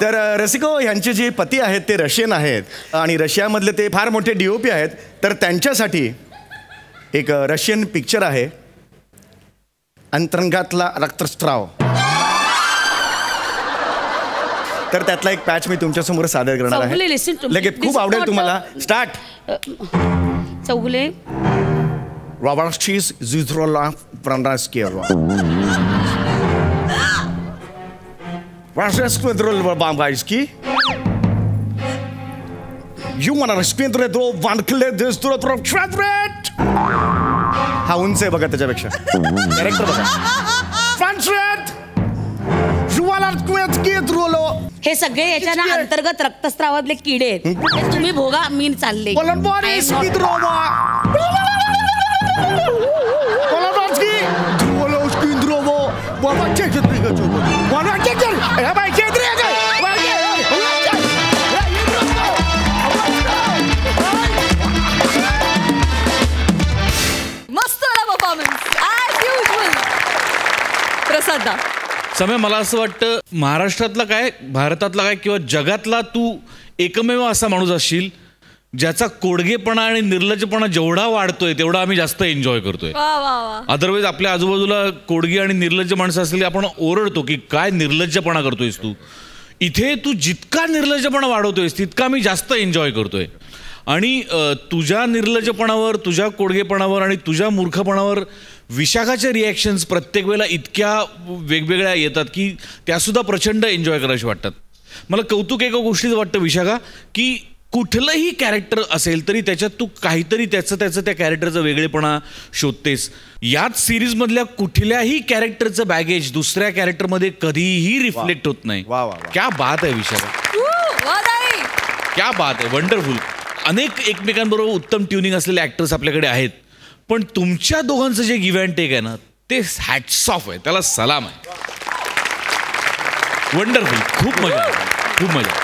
तर रसिको यांचे जे पती आहेत ते रशियन आहेत आणि रशियामधले ते फार मोठे DOP आहेत. तर त्यांच्यासाठी एक रशियन पिक्चर आहे अंतरंगातला रक्तस्राव. तर त्यातला एक पॅच मी तुमच्यासमोर सादर करणार आहे. लगेच खूप आवडेल तुम्हाला. Start. Chougule Robert's Zuzrola Frandaskiero. Frandaskiero Bambaisky. You want to respect the door, one clear this to the trap. हा उंच आहे बघा त्याच्यापेक्षा. करेक्टर बघा. Frandaskiero. You want to get rollo. हे सगळे याच्या ना अंतर्गत रक्तस्रावातले किडे आहेत. तुम्ही भोगा मी चालले. आता. समय मला असं वाटतं महाराष्ट्रातला काय, भारतातला काय किंवा जगातला तू एकमेव असा माणूस असशील ज्याचा कोडगेपणा आणि निर्लज्जपणा जेवढा वाढतोय तेवढा आम्ही जास्त एन्जॉय करतोय. वा वा वा. अदरवाईज आपल्या आजूबाजूला कोडगी आणि निर्लज्ज माणसं असलेली आपण ओरडतो की काय निर्लज्जपणा करतोयस तू. इथे तू जितका निर्लज्जपणा वाढवतोयस तितका मी जास्त एन्जॉय करतोय. आणि तुझ्या निर्लज्जपणावर, तुझ्या कोडगेपणावर आणि तुझ्या मूर्खपणावर विशाखाच्या रिॲक्शन्स प्रत्येक वेळेला इतक्या वेगवेगळ्या येतात की त्यासुद्धा प्रचंड एन्जॉय करायचे वाटतात. मला कौतुक एका गोष्टीचं वाटतं विशाखा, की कुठलंही कॅरेक्टर असेल तरी त्याच्यात तू काहीतरी त्याचं त्या कॅरेक्टरचं वेगळेपणा शोधतेस. याच सिरीजमधल्या कुठल्याही कॅरेक्टरचं बॅगेज दुसऱ्या कॅरेक्टरमध्ये कधीही रिफ्लेक्ट होत नाही. क्या बात आहे विशाखा, क्या बात आहे, वंडरफुल. अनेक एकमेकांबरोबर उत्तम ट्युनिंग असलेले ॲक्टर्स आपल्याकडे आहेत, पण तुमच्या दोघांचं जे गिव्ह अँड टेक आहे ना ते हॅट्स ऑफ आहे, त्याला सलाम आहे. वंडरफुल, खूप मजा आली, खूप मजा.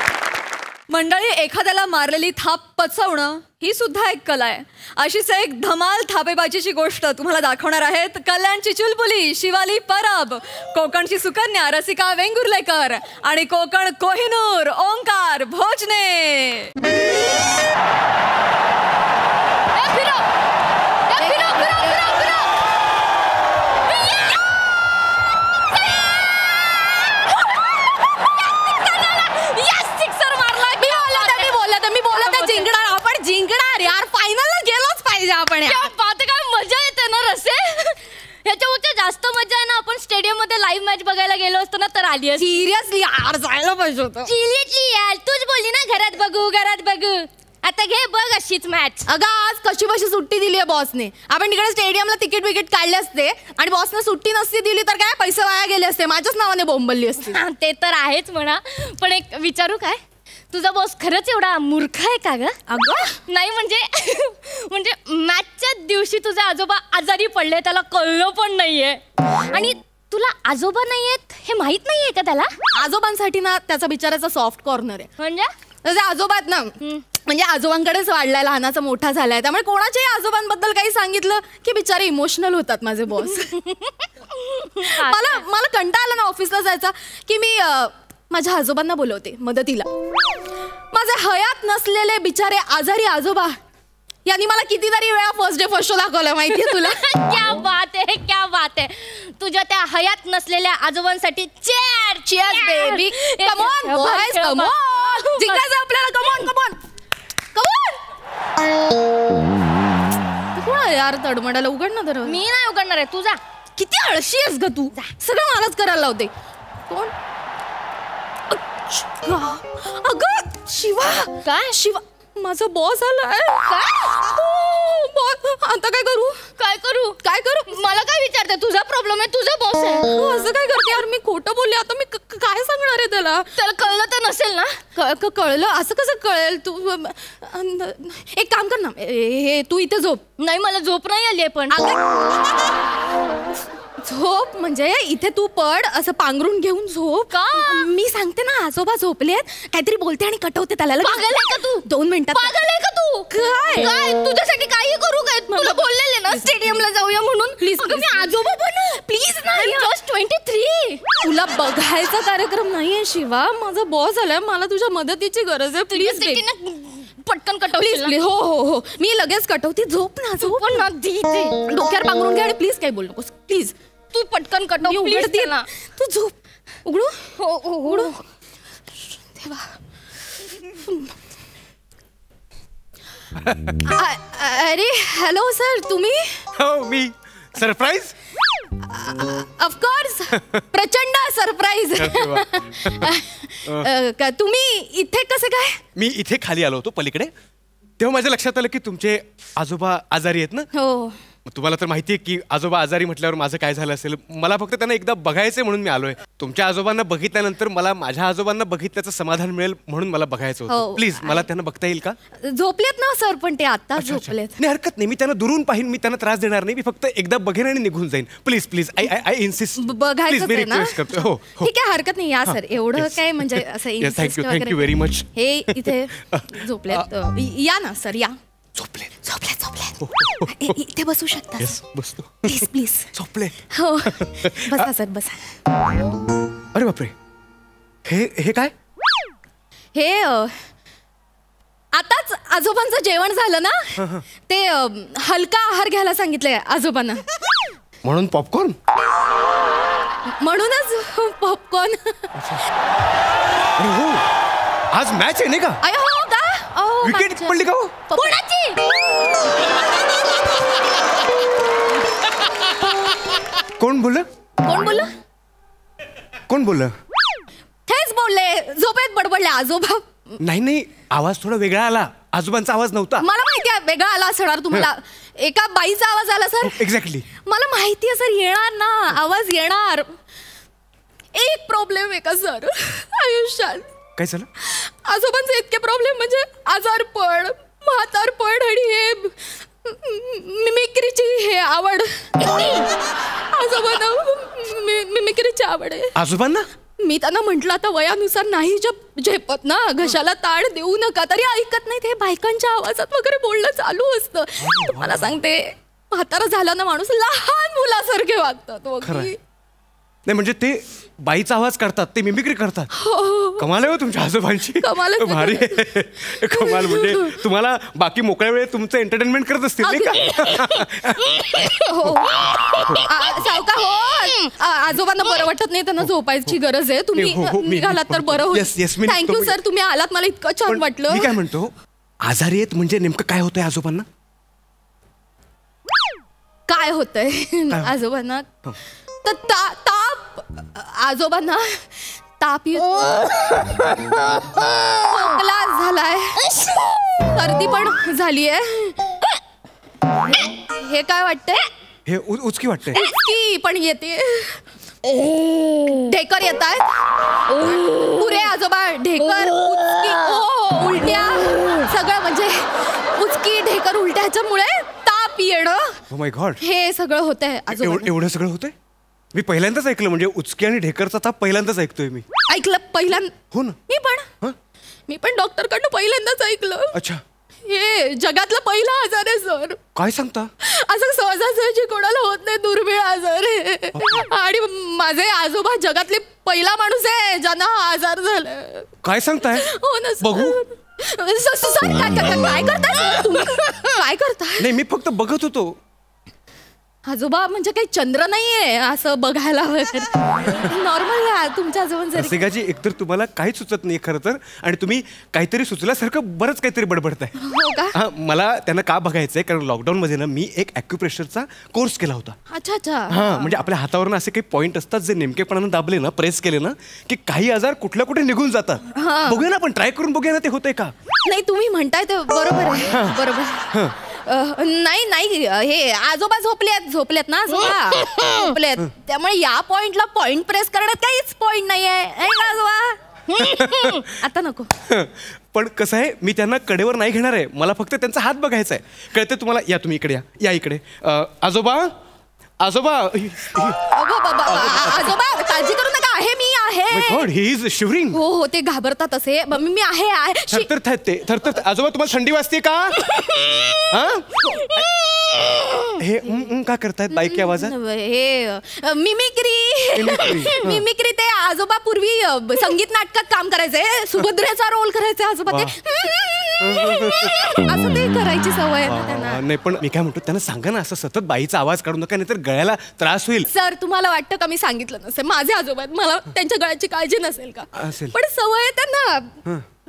मंडळी, एखाद्याला मारलेली थाप पचवणं ही सुद्धा एक कला आहे. अशीच एक धमाल थापेबाजीची गोष्ट तुम्हाला दाखवणार आहेत कल्याणची चुलबुली शिवाली परब, कोकणची सुकन्या रसिका वेंगुर्लेकर आणि कोकण कोहिनूर ओंकार भोजने. जिंकणार यार, फायनलला गेलोच पाहिजे आपण. काय मजा येते ना रसे. ह्याच्यापेक्षा जास्त मजा आहे ना आपण स्टेडियम मध्ये लाईव्ह मॅच बघायला गेलो असतो ना तर आली असती. सिरियसली यार जायला पाहिजे होतं. सिरियसली यार, तूच बोलली ना घरात बघू घरात बघू. आता घे बघ अशीच मॅच. अगं आज कशी बशी सुट्टी दिली आहे बॉसने. आपण तिकडे स्टेडियमला तिकीट विकेट काढले असते आणि बॉसने सुट्टी नसती दिली तर काय पैसे वाया गेले असते, माझ्याच नावाने बोंबलली असते. ते तर आहेच म्हणा, पण एक विचारू काय, तुझा बॉस खरंच एवढा मूर्ख आहे का ग? अगं नाही म्हणजे मॅचच्या दिवशी तुझे आजोबा आजारी पडले, त्याला कळलं पण नाहीये. आणि तुला आजोबा नाहीयेत हे माहित नाहीये का त्याला? आजोबांसाठी ना त्याचा बिचाराचा सॉफ्ट कॉर्नर आहे. म्हणजे त्याचे आजोबा आहेत ना, म्हणजे आजोबांकडेच वाढलाय, लहानाचा मोठा झालाय, त्यामुळे कोणाच्याही आजोबांबद्दल काही सांगितलं की बिचारे इमोशनल होतात माझे बॉस. मला कंटाळा आला ना ऑफिसला जायचा की मी माझ्या आजोबांना बोलवते मदतीला. माझे हयात नसलेले बिचारे आजारी आजोबा यांनी मला कितीतरी वेळा फर्स्ट डे फर्स्ट शो दाखवलं माहितीये तुला. क्या बात आहे, क्या बात आहे. तुझ्या त्या हयात नसलेल्या आजोबांसाठी chair cheers baby. Come on boys, come on. जिंकायचं आपल्याला, come on come on come on. कोण आहे यार तडमडाला? उघड ना तर. मी नाही उघडणार आहे, तुझा. किती आळशी आहेस ग तू, सगळं मलाच करायला लावते. कोण? अगं शिवा. काय? शिवा माझा बॉस आलाय. काय? आता काय करू? काय करू? काय करू? मला काय विचारते? तुझा प्रॉब्लेम आहे, तुझा बॉस आहे. असं काय करते यार, मी खोटं बोलले. आता मी काय सांगणार आहे त्याला? त्याला कळलं तर नसेल ना. कळलं? असं कसं कळेल? तू एक काम कर ना, हे तू इथे झोप. नाही मला झोप नाही आली आहे. पण झोप म्हणजे इथे तू पड, असं पांघरून घेऊन झोप. का? मी सांगते ना, आजोबा झोपलेत, काहीतरी बोलते आणि कटवते त्याला. पागल आहे का तू? 2 मिनिटात. पागल आहे का तू? काय काय तुझ्यासाठी काही करू काय? तुला बोललेले ना स्टेडियमला जाऊया म्हणून. प्लीज मी आजोबा बनू प्लीज. नाही जस्ट 23. तुला बघायचा कार्यक्रम नाहीये शिवा, माझा बॉस आलाय, मला तुझ्या मदतीची गरज आहे. प्लीज पटकन कटवलीस. प्लीज. हो हो हो, मी लगेच कटवते. झोप ना, झोप ना. डोक्यावर पांघरून घे आणि प्लीज काही बोल नकोस प्लीज. तू पटकन कटव प्लीज ना. तू झोप. उघडू? हो उघडू. देवा. अरे हॅलो सर, तुम्ही? हो मी. सरप्राईज? ऑफकोर्स, प्रचंड सरप्राईज. तुम्ही इथे कसे काय? मी इथे खाली आलो होतो पलीकडे, तेव्हा माझ्या लक्षात आलं की तुमचे आजोबा आजारी आहेत ना. हो. तुम्हाला तर माहिती आहे की आजोबा आजारी म्हटल्यावर माझं काय झालं असेल. मला फक्त त्यांना एकदा बघायचंय म्हणून मी आलोय. तुमच्या आजोबांना बघितल्यानंतर मला माझ्या आजोबांना बघितल्याचं समाधान मिळेल म्हणून मला बघायचं होतं. प्लीज मला त्यांना बघता येईल का? झोपलेत ना सर, पण ते आता झोपलेत. नाही हरकत नाही, मी त्यांना दुरून पाहीन, मी त्यांना त्रास देणार नाही. मी फक्त एकदा बघेन आणि निघून जाईन. Please please I insist. बघायचं आहे ना? हो ठीक आहे, हरकत नाही. या सर, एवढं काय म्हणजे असं. Thank you very much. हे इथे झोपलेत. या ना सर, या. झोपलेत झोपलेत झोपलेत. इथे बसू शकता येस बसतो. Please please. झोपले. हो बसा सर बसा. अरे बापरे, हे काय? हे आताच आजोबांचं जेवण झालं ना, ते हलका आहार घ्यायला सांगितलंय आजोबांना. म्हणून पॉपकॉर्न? म्हणूनच पॉपकॉर्न. अरे हो, आज मॅच आहे नाही का? अरे हो का? विकेट पडली का हो? कोणाची? कोण बोललं? कोण बोललं? कोण बोललं? हेच बोलले, झोपेत बडबडले आजोबा. नाही, आवाज थोडा वेगळा आला. आजोबांचा आवाज नव्हता. मला माहिती आहे वेगळा आला असणार तुम्हाला. एका बाईचा आवाज आला सर. एक्झॅक्टली. मला माहिती आहे सर, येणार ना आवाज येणार. एक प्रॉब्लेम आहे का सर आयुष्यात? काय झालं? आजोबांचे इतके प्रॉब्लेम म्हणजे आजारपण, म्हातारपण आणि हे मिमिक्रीची हे आवड. आजोबांना मिमिक्रीची आवड आहे. आजोबांना? मी त्यांना म्हंटल आता वयानुसार नाही झेपत ना, घशाला ताण देऊ नका, तरी ऐकत नाही. ते बायकांच्या आवाजात वगैरे बोलणं चालू असतं. तुम्हाला सांगते, म्हातारा झाला ना माणूस लहान मुलासारखे वागतात. नाही म्हणजे ते बाईचा आवाज करतात, ते मिमिक्री करतात. कमाल आहे हो तुमच्या आजोबांची. भारी आहे. कमाल. म्हणजे तुम्हाला बाकी मोकळ्या वेळेत तुमचं एंटरटेनमेंट करत असतील नाही का? सावका हो, आजोबांना बरं वाटत नाही, त्यांना झोपायची गरज आहे. तुम्ही निघालात तर बरं होईल. थँक्यू सर, तुम्ही आलात, मला इतकं छान वाटलं. मी काय म्हणतो, आजारी आहेत म्हणजे नेमकं काय होतंय आजोबांना? काय होतंय आजोबांना? तर ताप, आजोबांना ताप खोकला झालाय, सर्दी पण झालीये. हे काय वाटतंय? हे उचकी वाटतंय. उचकी पण येते, ढेकर येत आहेत पुरे आजोबा. ढेकर, उचकी, उलट्या, सगळं म्हणजे उचकी, ढेकर, उलट्याच्यामुळे ताप येणं. ओ माय गॉड, हे सगळं होतंय आजोबा. एवढं सगळं होतंय? मी पहिल्यांदाच ऐकलं. म्हणजे उचकी आणि ढेकरचा ताप पहिल्यांदाच ऐकतोय मी. ऐकलं पहिल्यांदा? हो ना. मी पण डॉक्टरकडनं पहिल्यांदाच ऐकलं. अच्छा. हे जगातला पहिला आजार आहे सर. काय सांगता? असं सहजासहजी कोणाला होत नाही, दुर्मिळ आजार आहे. आणि माझे आजोबा जगातले पहिला माणूस आहे ज्यांना हा आजार झालाय. काय सांगताय? हो ना बघू. सर काय करताय तुम्ही? काय करताय? नाही, मी फक्त बघत होतो. आजोबा म्हणजे काही चंद्र नाहीये असं बघायला वगैरे. नॉर्मल तुमच्या आजोबांचं. रसिकाजी, एकतर तुम्हाला काहीच सुचत नाही खरं तर, आणि तुम्ही काहीतरी सुचल्यासारखं बरंच काहीतरी बडबडताय. हो का? मला त्यांना का बघायचंय, कारण लॉकडाऊन मध्ये ना मी एक ॲक्युप्रेशरचा कोर्स केला होता. अच्छा. हा, म्हणजे आपल्या हातावर असे काही पॉईंट असतात जे नेमकेपणानं दाबले ना, प्रेस केले ना, की काही आजार कुठल्या कुठे निघून जातात. बघूया ना, आपण ट्राय करून बघूया ना ते होतंय का. नाही, तुम्ही म्हणताय ते बरोबर आहे. बरोबर. नाही, हे आजोबा झोपलेत ना आजोबा. झोपलेत, त्यामुळे या पॉइंटला पॉइंट प्रेस करण्यात काहीच पॉइंट नाहीये आजोबा. आता नको. पण कसं आहे, मी त्यांना कडेवर नाही घेणार आहे. मला फक्त त्यांचा हात बघायचा आहे. कळते तुम्हाला? या तुम्ही इकडे या इकडे. आजोबा, आजोबा काळजी करू नका, आहे मी आहे. God, he is shivering. हो, ते घाबरतात असे. मी आहे. थरथर. आजोबा, तुम्हाला थंडी वाजते का? हे का करतायत बाईक आवाजात? हे मिमिक्री ते आजोबा पूर्वी संगीत नाटकात काम करायचे, सुभद्रेचा रोल करायचे आजोबा. ते असं ते करायची सवय आहे त्यांना. नाही, पण मी काय म्हणतो, त्यांना सांगा ना, असं सतत बाईचा आवाज काढू नका, नाहीतर गळ्याला त्रास होईल. सर, तुम्हाला वाटतं का मी सांगितलं नसेल? माझे आजोबा आहेत, मला त्यांच्या गळ्याची काळजी नसेल का? पण सवय आहे त्यांना.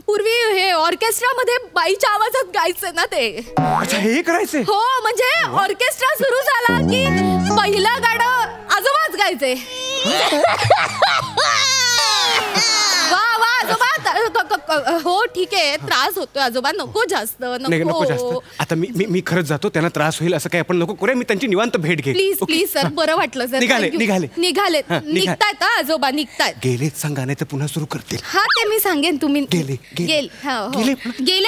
पूर्वी हे ऑर्केस्ट्रामध्ये बाईच्या आवाजात गायचं ना ते. अच्छा, हे करायचे? हो, म्हणजे ऑर्केस्ट्रा सुरू झाला की पहिलं गाणं आजोबाच गायचे. वा आजोबा. हो ठीक आहे, त्रास होतोय आजोबा, नको जास्त. नको जास्त. आता मी खरंच जातो, त्यांना त्रास होईल असं काही आपण नको करूया. मी त्यांची निवांत भेट घे. प्लीज सर, बरं वाटलं सर. निघालेत आजोबा, निघतायत. गेलेत सांगा, नाही तर पुन्हा सुरू करतील. हा, ते मी सांगेन. तुम्ही गेले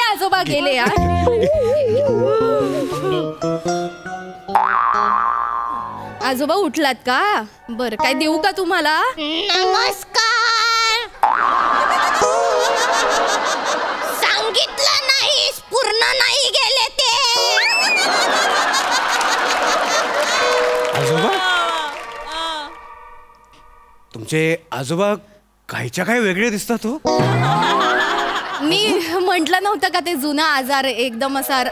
आजोबा, गेले. आजोबा उठलात का? बरं, काय देऊ का तुम्हाला? नमस्कार. सांगितलं नाहीस, पूर्ण नाही गेले ते. तुमचे आजोबा कायच्या काय वेगळे दिसतात हो. मी म्हंटल नव्हतं का ते जुना आजार आहे, एकदम असा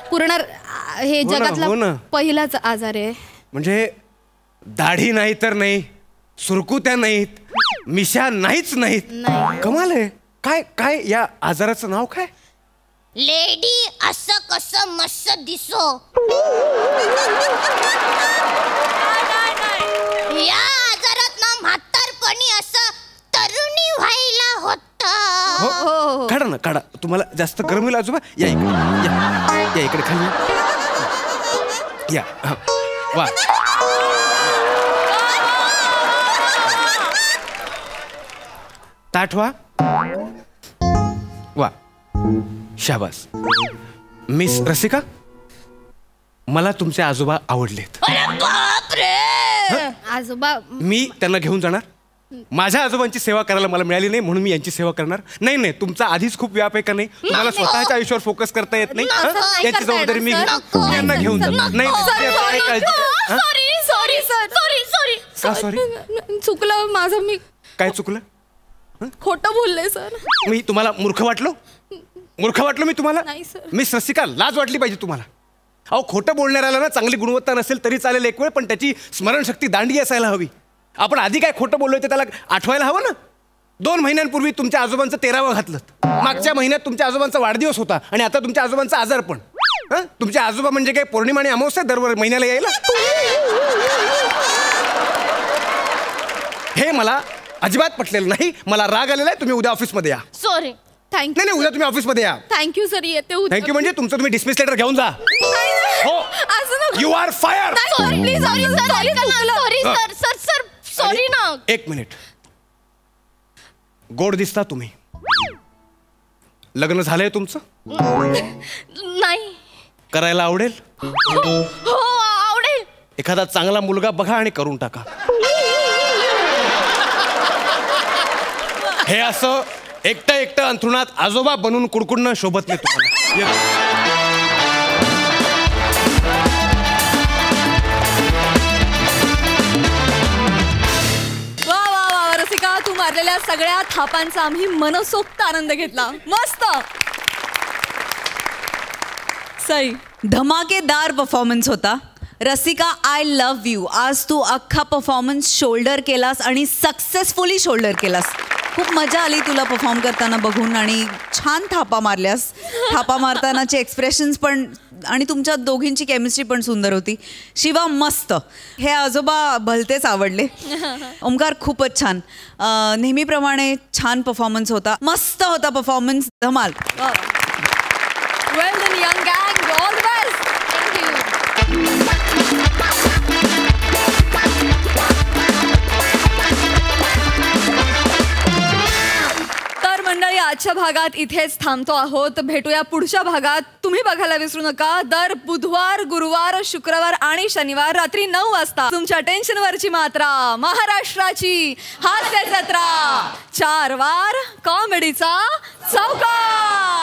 पूर्ण हे हो ना. जगातला पहिलाच आजार आहे. म्हणजे दाढी नाही तर नाही, सुरकुत्या नाहीत, मिशा नाहीच नाहीत. कमाल आहे. काय काय या आजाराचं नाव काय? लेडी असं कसं मस्त दिसो. या आजारात ना म्हातारपणी असं तरुणी व्हायला होत. हो काढा ना काढा. तुम्हाला जास्त गरम होईल आजोबा. या इकडे या इकडे खाली या. वा ताठ व्हा. वा शाबास. मिस रसिका, मला तुमचे आजोबा आवडलेत. आजोबा मी त्यांना घेऊन जाणार. माझ्या आजोबांची सेवा करायला मला मिळाली नाही म्हणून मी यांची सेवा करणार. नाही नाही, तुमचा आधीच खूप व्याप आहे का नाही? तुम्हाला स्वतःच्या आयुष्यावर फोकस करता येत नाही. याची जबाबदारी मी यांना घेऊन जाणार. नाही का सॉरी? चुकलं माझं. मी काय चुकलं? खोटं बोलले सर. मी तुम्हाला मूर्ख वाटलो? मूर्ख वाटलो मी तुम्हाला? नाही सर. मिस रसिका, लाज वाटली पाहिजे तुम्हाला. अहो खोटं बोलणाऱ्याला ना चांगली गुणवत्ता नसेल तरी चालेल एक वेळ, पण त्याची स्मरणशक्ती दांडी असायला हवी. आपण आधी काय खोटं बोललोय ते त्याला आठवायला हवं ना. 2 महिन्यांपूर्वी तुमच्या आजोबांचं 13वं घातलं. मागच्या महिन्यात तुमच्या आजोबांचा वाढदिवस होता आणि आता तुमच्या आजोबांचा आजारपण. तुमचे आजोबा म्हणजे काय पौर्णिमा आणि अमावस्या दर महिन्याला यायला? हे मला अजिबात पटलेलं नाही. मला राग आलेला आहे. तुम्ही उद्या ऑफिसमध्ये या. सॉरी. थँक्यू. नाही उद्या तुम्ही ऑफिसमध्ये या. Thank you sir. येते उद्या. थँक्यू म्हणजे तुमचं तुम्ही डिसमिस लेटर घेऊन जा. हो, you are fire. Please sorry ना. एक मिनिट. गोड दिसता तुम्ही. लग्न झालंय तुमचं? नाही. करायला आवडेल? हो आवडेल. एखादा चांगला मुलगा बघा आणि करून टाका. हे असं एकटं एकटं अंथरुणात आजोबा बनून कुडकुडणं शोभत नाही तुम्हाला. रसिका, तू मारलेल्या सगळ्या थापांचा आम्ही मनसोक्त आनंद घेतला. मस्त. सई, धमाकेदार परफॉर्मन्स होता. Rasika, I love you. आज तू अख्खा परफॉर्मन्स शोल्डर केलास आणि सक्सेसफुली शोल्डर केलास. खूप मजा आली तुला परफॉर्म करताना बघून आणि छान थापा मारल्यास. थापा मारतानाचे एक्सप्रेशन्स पण आणि तुमच्या दोघींची केमिस्ट्री पण सुंदर होती. शिवा मस्त. हे आजोबा भलतेच आवडले. ओमकार खूपच छान. नेहमीप्रमाणे छान परफॉर्मन्स होता. मस्त होता परफॉर्मन्स. धमाल. वेल डन यंग गँग. All the best. थँक्यू. मंडळी, आजच्या भागात इथेच थांबतो आहोत. भेटूया पुढच्या भागात. तुम्ही बघायला विसरू नका दर बुधवार, गुरुवार, शुक्रवार आणि शनिवार रात्री 9 वाजता तुमच्या टेन्शनवरची मात्रा, महाराष्ट्राची हास्य जत्रा, 4 वार कॉमेडीचा चौकार.